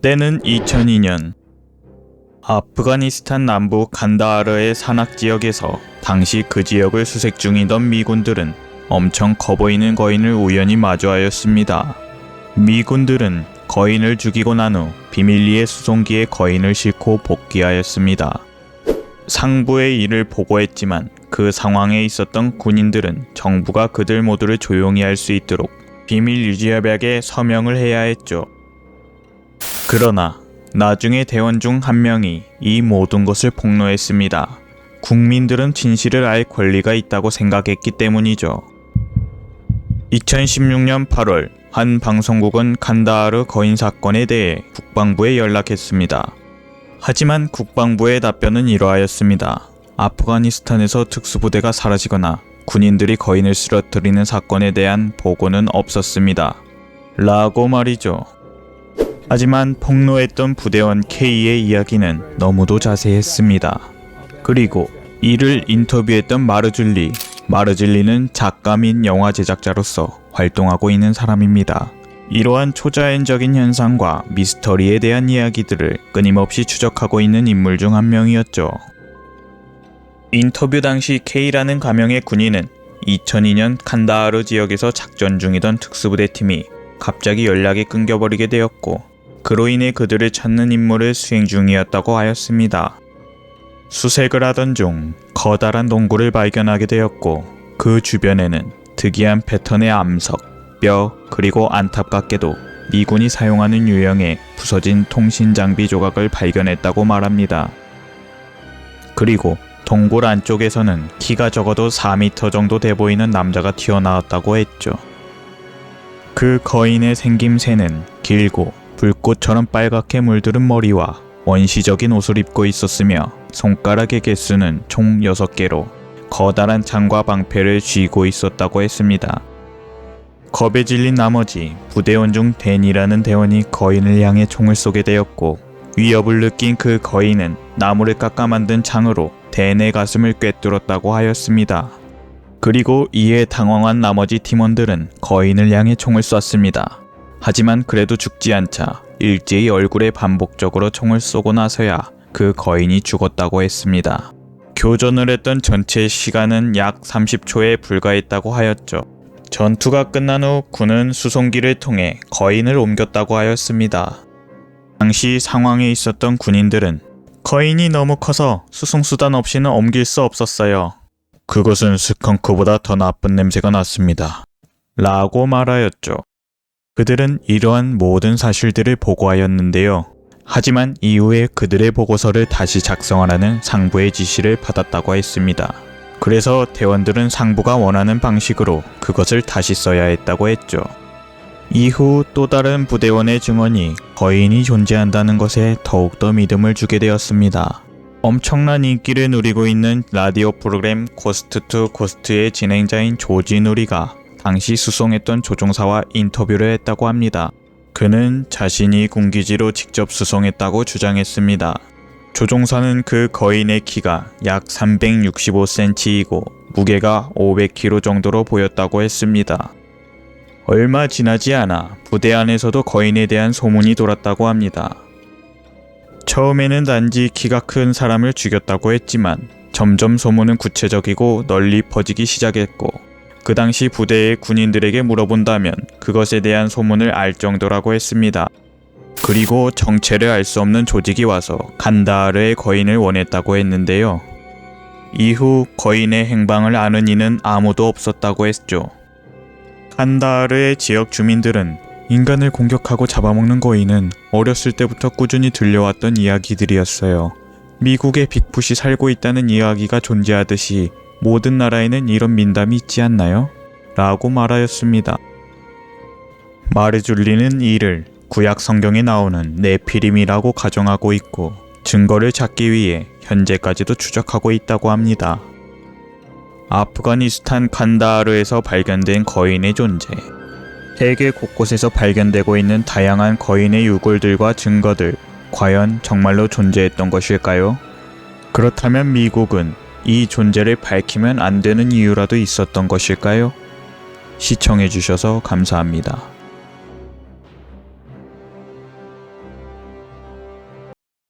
때는 2002년 아프가니스탄 남부 간다하르의 산악 지역에서 당시 그 지역을 수색 중이던 미군들은 엄청 커 보이는 거인을 우연히 마주하였습니다. 미군들은 거인을 죽이고 난 후 비밀리에 수송기에 거인을 싣고 복귀하였습니다. 상부의 일을 보고했지만 그 상황에 있었던 군인들은 정부가 그들 모두를 조용히 할 수 있도록 비밀 유지협약에 서명을 해야 했죠. 그러나 나중에 대원 중 한 명이 이 모든 것을 폭로했습니다. 국민들은 진실을 알 권리가 있다고 생각했기 때문이죠. 2016년 8월 한 방송국은 간다하르 거인 사건에 대해 국방부에 연락했습니다. 하지만 국방부의 답변은 이러하였습니다. 아프가니스탄에서 특수부대가 사라지거나 군인들이 거인을 쓰러뜨리는 사건에 대한 보고는 없었습니다. 라고 말이죠. 하지만 폭로했던 부대원 K의 이야기는 너무도 자세했습니다. 그리고 이를 인터뷰했던 마르줄리는 작가 및 영화 제작자로서 활동하고 있는 사람입니다. 이러한 초자연적인 현상과 미스터리에 대한 이야기들을 끊임없이 추적하고 있는 인물 중 한 명이었죠. 인터뷰 당시 K라는 가명의 군인은 2002년 칸다하르 지역에서 작전 중이던 특수부대 팀이 갑자기 연락이 끊겨버리게 되었고 그로 인해 그들을 찾는 임무를 수행 중이었다고 하였습니다. 수색을 하던 중 커다란 동굴을 발견하게 되었고 그 주변에는 특이한 패턴의 암석, 뼈, 그리고 안타깝게도 미군이 사용하는 유형의 부서진 통신 장비 조각을 발견했다고 말합니다. 그리고 동굴 안쪽에서는 키가 적어도 4m 정도 돼 보이는 남자가 튀어나왔다고 했죠. 그 거인의 생김새는 길고 불꽃처럼 빨갛게 물들은 머리와 원시적인 옷을 입고 있었으며 손가락의 개수는 총 6개로 커다란 창과 방패를 쥐고 있었다고 했습니다. 겁에 질린 나머지 부대원 중 댄이라는 대원이 거인을 향해 총을 쏘게 되었고 위협을 느낀 그 거인은 나무를 깎아 만든 창으로 댄의 가슴을 꿰뚫었다고 하였습니다. 그리고 이에 당황한 나머지 팀원들은 거인을 향해 총을 쐈습니다. 하지만 그래도 죽지 않자 일제히 얼굴에 반복적으로 총을 쏘고 나서야 그 거인이 죽었다고 했습니다. 교전을 했던 전체 시간은 약 30초에 불과했다고 하였죠. 전투가 끝난 후 군은 수송기를 통해 거인을 옮겼다고 하였습니다. 당시 상황에 있었던 군인들은 거인이 너무 커서 수송수단 없이는 옮길 수 없었어요. 그것은 스컹크보다 더 나쁜 냄새가 났습니다. 라고 말하였죠. 그들은 이러한 모든 사실들을 보고하였는데요. 하지만 이후에 그들의 보고서를 다시 작성하라는 상부의 지시를 받았다고 했습니다. 그래서 대원들은 상부가 원하는 방식으로 그것을 다시 써야 했다고 했죠. 이후 또 다른 부대원의 증언이 거인이 존재한다는 것에 더욱더 믿음을 주게 되었습니다. 엄청난 인기를 누리고 있는 라디오 프로그램 고스트 투 고스트의 진행자인 조지 누리가 당시 수송했던 조종사와 인터뷰를 했다고 합니다. 그는 자신이 군기지로 직접 수송했다고 주장했습니다. 조종사는 그 거인의 키가 약 365cm이고 무게가 500kg 정도로 보였다고 했습니다. 얼마 지나지 않아 부대 안에서도 거인에 대한 소문이 돌았다고 합니다. 처음에는 단지 키가 큰 사람을 죽였다고 했지만 점점 소문은 구체적이고 널리 퍼지기 시작했고 그 당시 부대의 군인들에게 물어본다면 그것에 대한 소문을 알 정도라고 했습니다. 그리고 정체를 알 수 없는 조직이 와서 간다하르의 거인을 원했다고 했는데요. 이후 거인의 행방을 아는 이는 아무도 없었다고 했죠. 간다하르의 지역 주민들은 인간을 공격하고 잡아먹는 거인은 어렸을 때부터 꾸준히 들려왔던 이야기들이었어요. 미국의 빅풋이 살고 있다는 이야기가 존재하듯이 모든 나라에는 이런 민담이 있지 않나요? 라고 말하였습니다. 마르줄리는 이를 구약 성경에 나오는 네피림이라고 가정하고 있고 증거를 찾기 위해 현재까지도 추적하고 있다고 합니다. 아프가니스탄 칸다하르에서 발견된 거인의 존재. 세계 곳곳에서 발견되고 있는 다양한 거인의 유골들과 증거들, 과연 정말로 존재했던 것일까요? 그렇다면 미국은 이 존재를 밝히면 안 되는 이유라도 있었던 것일까요? 시청해주셔서 감사합니다.